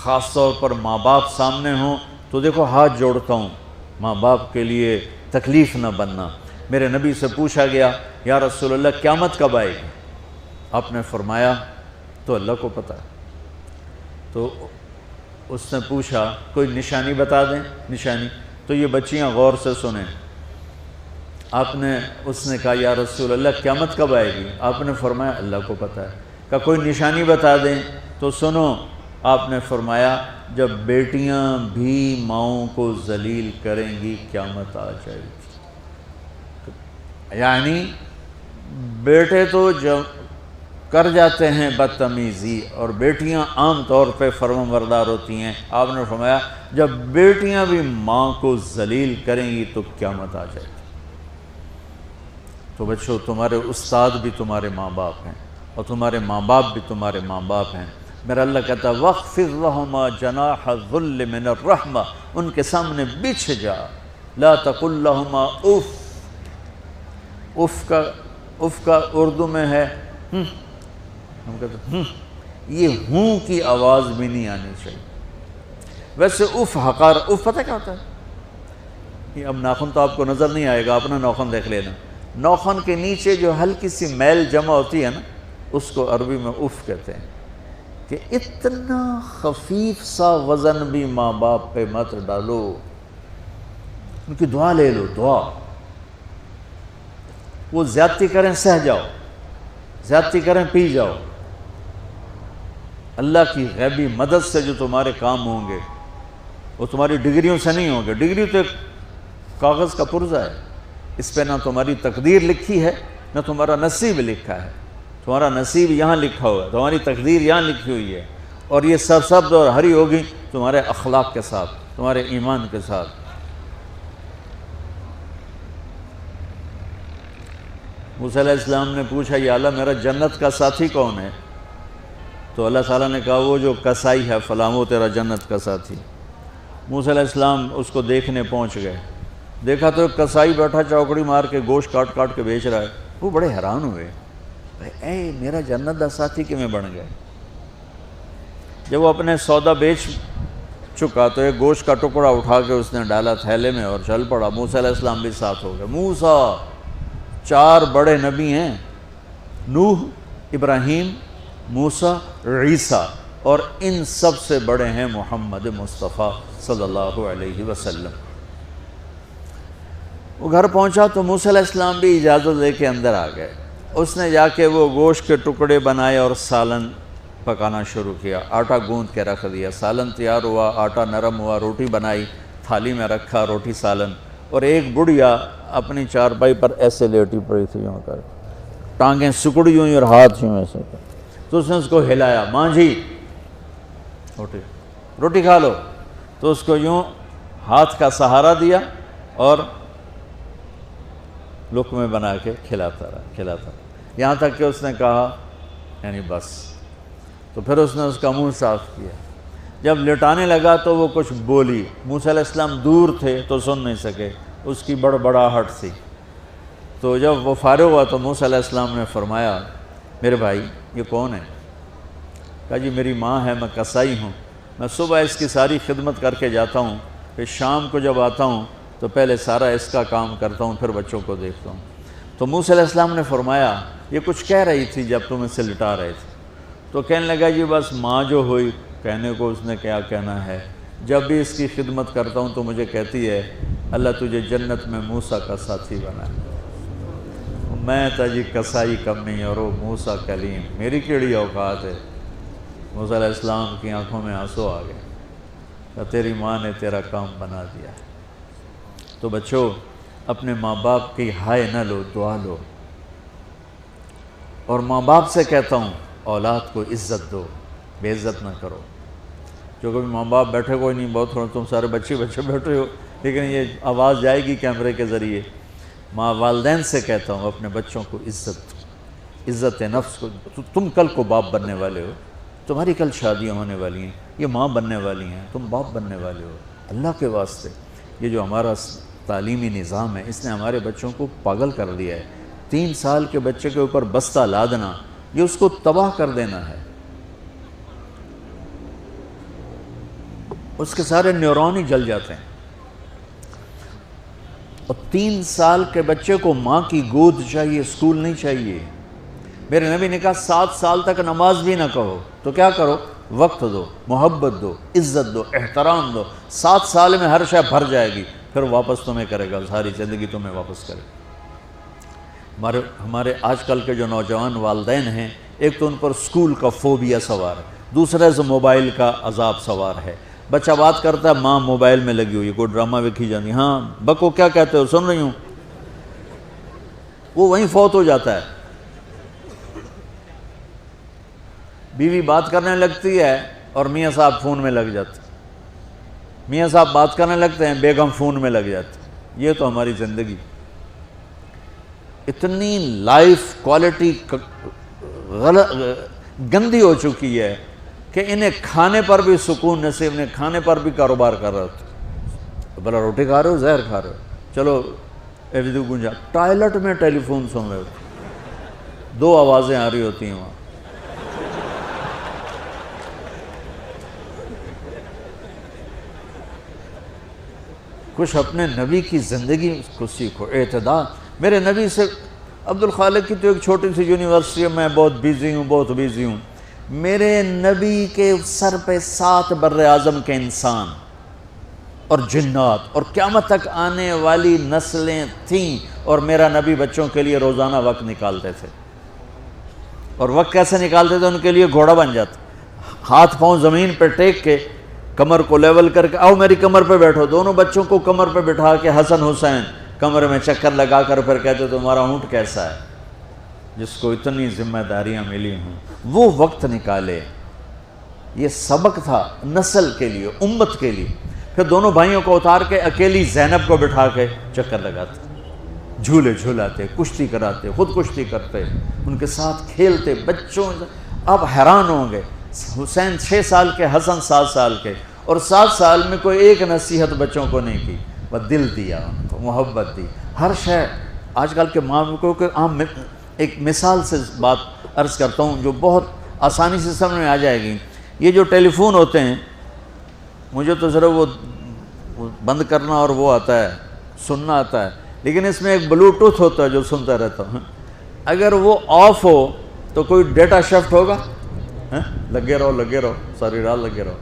خاص طور پر ماں باپ سامنے ہوں تو دیکھو ہاتھ جوڑتا ہوں، ماں باپ کے لیے تکلیف نہ بننا۔ میرے نبی سے پوچھا گیا یا رسول اللہ قیامت کب آئے گی؟ آپ نے فرمایا تو اللہ کو پتہ ہے۔ تو اس نے پوچھا کوئی نشانی بتا دیں، نشانی؟ تو یہ بچیاں غور سے سنیں۔ اس نے کہا یا رسول اللہ قیامت کب آئے گی؟ آپ نے فرمایا اللہ کو پتہ ہے۔ کہا کوئی نشانی بتا دیں؟ تو سنو، آپ نے فرمایا جب بیٹیاں بھی ماؤں کو ذلیل کریں گی قیامت آ جائے گی۔ یعنی بیٹے تو جب کر جاتے ہیں بدتمیزی اور بیٹیاں عام طور پہ فرمانبردار ہوتی ہیں، آپ نے فرمایا جب بیٹیاں بھی ماں کو ذلیل کریں گی تو قیامت آ جائے گی۔ تو بچوں، تمہارے استاد بھی تمہارے ماں باپ ہیں اور تمہارے ماں باپ بھی تمہارے ماں باپ ہیں۔ میرا اللہ کہتا ہے وَاخْفِضْ لَهُمَا جَنَاحَ الذُّلِّ مِنَ الرَّحْمَةِ، ان کے سامنے بچھ جا، لا تقل لهما اف۔ اف کا اردو میں ہے ہم کہتے ہیں یہ ہوں کی آواز بھی نہیں آنی چاہیے۔ ویسے اف حقار، اف پتہ کیا ہوتا ہے؟ اب ناخن تو آپ کو نظر نہیں آئے گا، اپنا ناخن دیکھ لینا۔ ناخن کے نیچے جو ہلکی سی میل جمع ہوتی ہے نا، اس کو عربی میں اف کہتے ہیں۔ کہ اتنا خفیف سا وزن بھی ماں باپ پہ مت ڈالو، ان کی دعا لے لو، دعا۔ وہ زیادتی کریں سہ جاؤ، زیادتی کریں پی جاؤ۔ اللہ کی غیبی مدد سے جو تمہارے کام ہوں گے وہ تمہاری ڈگریوں سے نہیں ہوں گے۔ ڈگری تو ایک کاغذ کا پرزہ ہے، اس پہ نہ تمہاری تقدیر لکھی ہے نہ تمہارا نصیب لکھا ہے۔ تمہارا نصیب یہاں لکھا ہوا ہے، تمہاری تقدیر یہاں لکھی ہوئی ہے، اور یہ سرسبز اور ہری ہوگی تمہارے اخلاق کے ساتھ، تمہارے ایمان کے ساتھ۔ موسیٰ علیہ السلام نے پوچھا یا اللہ میرا جنت کا ساتھی کون ہے؟ تو اللہ تعالیٰ نے کہا وہ جو کسائی ہے فلاں وہ تیرا جنت کا ساتھی۔ موسیٰ علیہ السلام اس کو دیکھنے پہنچ گئے، دیکھا تو کسائی بیٹھا چوکڑی مار کے گوشت کاٹ کاٹ کے بیچ رہا ہے۔ وہ بڑے حیران ہوئے، اے میرا جنت کا ساتھی کیویں بن گئے؟ جب وہ اپنے سودا بیچ چکا تو ایک گوشت کا ٹکڑا اٹھا کے اس نے ڈالا تھیلے میں اور چل پڑا۔ موسیٰ علیہ السلام بھی ساتھ ہو گئے۔ موسیٰ 4 بڑے نبی ہیں، نوح، ابراہیم، موسیٰ، عیسیٰ، اور ان سب سے بڑے ہیں محمد مصطفیٰ صلی اللہ علیہ وسلم۔ وہ گھر پہنچا تو موسیٰ علیہ السلام بھی اجازت لے کے اندر آ گئے۔ اس نے جا کے وہ گوشت کے ٹکڑے بنائے اور سالن پکانا شروع کیا، آٹا گوندھ کے رکھ دیا، سالن تیار ہوا، آٹا نرم ہوا، روٹی بنائی، تھالی میں رکھا روٹی سالن، اور ایک بڑھیا اپنی چارپائی پر ایسے لیٹی پڑی تھی، یوں کر ٹانگیں سکڑی ہوئی اور ہاتھ یوں ایسے کر۔ تو اس نے اس کو ہلایا، ماں جی روٹی کھا لو۔ تو اس کو یوں ہاتھ کا سہارا دیا اور لقمے بنا کے کھلاتا رہا، یہاں تک کہ اس نے کہا یعنی بس۔ تو پھر اس نے اس کا منہ صاف کیا۔ جب لٹانے لگا تو وہ کچھ بولی، موسیٰ علیہ السلام دور تھے تو سن نہیں سکے، اس کی بڑبڑاہٹ تھی۔ تو جب وہ فارغ ہوا تو موسیٰ علیہ السلام نے فرمایا میرے بھائی یہ کون ہے؟ کہا جی میری ماں ہے، میں کسائی ہوں، میں صبح اس کی ساری خدمت کر کے جاتا ہوں، پھر شام کو جب آتا ہوں تو پہلے سارا اس کا کام کرتا ہوں، پھر بچوں کو دیکھتا ہوں۔ تو موسیٰ علیہ السلام نے فرمایا یہ کچھ کہہ رہی تھی جب تم اسے لٹا رہے تھے؟ تو کہنے لگا جی بس ماں جو ہوئی، کہنے کو اس نے کیا کہنا ہے، جب بھی اس کی خدمت کرتا ہوں تو مجھے کہتی ہے اللہ تجھے جنت میں موسیٰ کا ساتھی بنائے۔ میں تا جی کسائی کمی اور وہ موسیٰ کلیم، میری کیڑی اوقات ہے۔ موسیٰ علیہ السلام کی آنکھوں میں آنسو آ گئے کہ تیری ماں نے تیرا کام بنا دیا ہے۔ تو بچوں اپنے ماں باپ کی ہائے نہ لو، دعا لو۔ اور ماں باپ سے کہتا ہوں اولاد کو عزت دو، بے عزت نہ کرو۔ جو کبھی ماں باپ بیٹھے کوئی نہیں، بہت تھوڑا تم سارے بچے بیٹھے ہو، لیکن یہ آواز جائے گی کیمرے کے ذریعے۔ ماں والدین سے کہتا ہوں اپنے بچوں کو عزت دو، عزت نفس کو۔ تم کل کو باپ بننے والے ہو، تمہاری کل شادیاں ہونے والی ہیں، یہ ماں بننے والی ہیں، تم باپ بننے والے ہو۔ اللہ کے واسطے یہ جو ہمارا تعلیمی نظام ہے اس نے ہمارے بچوں کو پاگل کر دیا ہے۔ 3 سال کے بچے کے اوپر بستہ لادنا، یہ اس کو تباہ کر دینا ہے۔ اس کے سارے نیورون ہی جل جاتے ہیں. اور 3 سال کے بچے کو ماں کی گود چاہیے، اسکول نہیں چاہیے. میرے نبی نے کہا 7 سال تک نماز بھی نہ کہو تو کیا کرو؟ وقت دو، محبت دو، عزت دو، احترام دو. 7 سال میں ہر شے بھر جائے گی، پھر واپس تمہیں کرے گا، ساری زندگی تمہیں واپس کرے گا. ہمارے آج کل کے جو نوجوان والدین ہیں، ایک تو ان پر اسکول کا فوبیا سوار ہے، دوسرے سے موبائل کا عذاب سوار ہے. بچہ بات کرتا ہے، ماں موبائل میں لگی ہوئی ہے، کوئی ڈرامہ ویکھی جاتی، ہاں بکو کیا کہتے ہو، سن رہی ہوں. وہ وہیں فوت ہو جاتا ہے. بیوی بات کرنے لگتی ہے اور میاں صاحب فون میں لگ جاتے، میاں صاحب بات کرنے لگتے ہیں، بیگم فون میں لگ جاتی. یہ تو ہماری زندگی. اتنی لائف کوالٹی گندی ہو چکی ہے کہ انہیں کھانے پر بھی سکون نصیب نہیں، کھانے پر بھی کاروبار کر رہے ہوتے. بھلا روٹی کھا رہے ہو، زہر کھا رہے ہو، چلو ایویدو گنجا. ٹوائلٹ میں ٹیلی فون سن رہے ہوتے، 2 آوازیں آ رہی ہوتی ہیں وہاں. کچھ اپنے نبی کی زندگی کو سیکھو، اعتدال. میرے نبی سے عبد الخالق کی تو ایک چھوٹی سی یونیورسٹی ہے، میں بہت بیزی ہوں. میرے نبی کے سر پہ 7 بر اعظم کے انسان اور جنات اور قیامت تک آنے والی نسلیں تھیں، اور میرا نبی بچوں کے لیے روزانہ وقت نکالتے تھے. اور وقت کیسے نکالتے تھے؟ ان کے لیے گھوڑا بن جاتا، ہاتھ پاؤں زمین پہ ٹیک کے، کمر کو لیول کر کے، آؤ میری کمر پہ بیٹھو. دونوں بچوں کو کمر پہ بٹھا کے حسن حسین کمر میں چکر لگا کر پھر کہتے تمہارا اونٹ کیسا ہے، جس کو اتنی ذمہ داریاں ملی ہوں. وہ وقت نکالے. یہ سبق تھا نسل کے لیے، امت کے لیے. پھر دونوں بھائیوں کو اتار کے اکیلی زینب کو بٹھا کے چکر لگاتے، جھولے جھولاتے، کشتی کراتے، خود کشتی کرتے، ان کے ساتھ کھیلتے. بچوں آپ حیران ہوں گے، حسین 6 سال کے، حسن 7 سال کے، اور 7 سال میں کوئی ایک نصیحت بچوں کو نہیں کی، بس دل دیا ان کو، محبت دی. ہر شے آج کل کے ماں کو عام ایک مثال سے بات عرض کرتا ہوں جو بہت آسانی سے سمجھ میں آ جائے گی. یہ جو ٹیلی فون ہوتے ہیں، مجھے تو ذرا وہ بند کرنا اور وہ آتا ہے، سننا آتا ہے، لیکن اس میں ایک بلوٹوتھ ہوتا ہے جو سنتا رہتا ہوں. اگر وہ آف ہو تو کوئی ڈیٹا شفٹ ہوگا؟ لگے رہو ساری رات لگے رہو.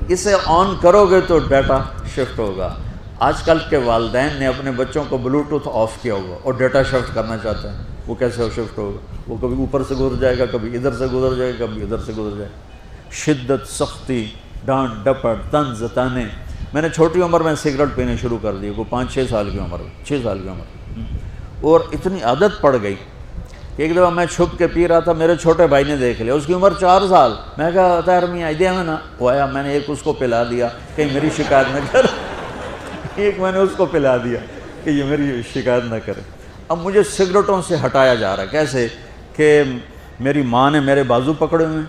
اسے آن کرو گے تو ڈیٹا شفٹ ہوگا. آج کل کے والدین نے اپنے بچوں کو بلوٹوتھ آف کیا ہوا اور ڈیٹا شفٹ کرنا چاہتے ہیں. وہ کیسے شفٹ ہوگا؟ وہ کبھی اوپر سے گزر جائے گا، کبھی ادھر سے گزر جائے گا، کبھی ادھر سے گزر جائے گا. شدت، سختی، ڈانٹ ڈپٹ، طنز تانے. میں نے چھوٹی عمر میں سگریٹ پینے شروع کر دی، وہ 5-6 سال کی عمر، 6 سال کی عمر، اور اتنی عادت پڑ گئی کہ ایک دفعہ میں چھپ کے پی رہا تھا، میرے چھوٹے بھائی نے دیکھ لیا، اس کی عمر 4 سال. میں کہا طاہر میاں آئیدیا میں نا، وہ آیا، میں نے ایک اس کو پلا دیا کہیں میری شکایت نہ کر. ایک میں نے اس کو پلا دیا کہ یہ میری شکایت نہ کرے. اب مجھے سگریٹوں سے ہٹایا جا رہا ہے. کیسے کہ میری ماں نے میرے بازو پکڑے ہوئے ہیں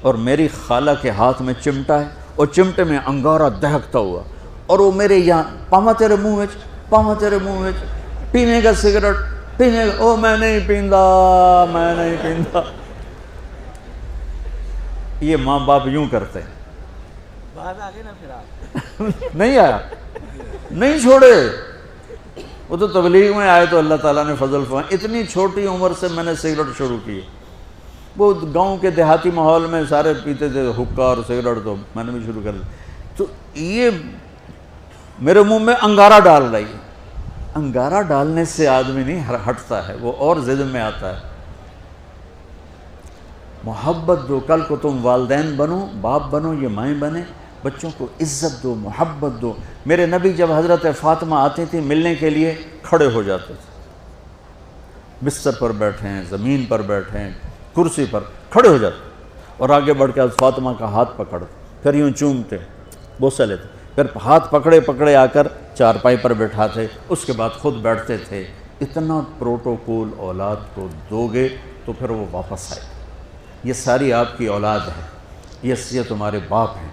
اور میری خالہ کے ہاتھ میں چمٹا ہے اور چمٹے میں انگارہ دہکتا ہوا، اور وہ میرے یہاں پاما تیرے منہ میں پینے کا سگریٹ پینے کا. او میں نہیں پیندا. یہ ماں باپ یوں کرتے ہیں. نہیں آیا، نہیں چھوڑے. وہ تو تبلیغ میں آئے تو اللہ تعالیٰ نے فضل فرمایا. اتنی چھوٹی عمر سے میں نے سگریٹ شروع کی. وہ گاؤں کے دیہاتی ماحول میں سارے پیتے تھے حقہ اور سگریٹ، تو میں نے بھی شروع کر دی. تو یہ میرے منہ میں انگارہ ڈال رہی ہے. انگارہ ڈالنے سے آدمی نہیں ہٹتا ہے، وہ اور ضد میں آتا ہے. محبت دو. کل کو تم والدین بنو، باپ بنو، یہ مائیں بنے، بچوں کو عزت دو، محبت دو. میرے نبی جب حضرت فاطمہ آتی تھی ملنے کے لیے، کھڑے ہو جاتے تھے. بستر پر بیٹھے ہیں، زمین پر بیٹھے ہیں، کرسی پر، کھڑے ہو جاتے اور آگے بڑھ کے فاطمہ کا ہاتھ پکڑتے، پھر یوں چومتے، بوسہ لیتے، پھر ہاتھ پکڑے آ کر چارپائی پر بیٹھاتے، اس کے بعد خود بیٹھتے تھے. اتنا پروٹوکول اولاد کو دو گے تو پھر وہ واپس آئے. یہ ساری آپ کی اولاد ہے، یہ تمہارے باپ ہیں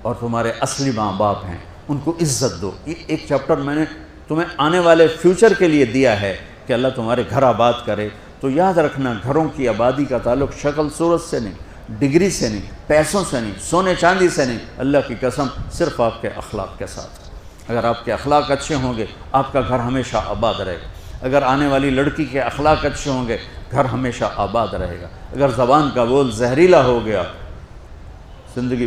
اور تمہارے اصلی ماں باپ ہیں. ان کو عزت دو. یہ ایک چیپٹر میں نے تمہیں آنے والے فیوچر کے لیے دیا ہے کہ اللہ تمہارے گھر آباد کرے. تو یاد رکھنا، گھروں کی آبادی کا تعلق شکل صورت سے نہیں، ڈگری سے نہیں، پیسوں سے نہیں، سونے چاندی سے نہیں، اللہ کی قسم صرف آپ کے اخلاق کے ساتھ۔ اگر آپ کے اخلاق اچھے ہوں گے آپ کا گھر ہمیشہ آباد رہے گا۔ اگر آنے والی لڑکی کے اخلاق اچھے ہوں گے گھر ہمیشہ آباد رہے گا۔ اگر زبان کا بول زہریلا ہو گیا زندگی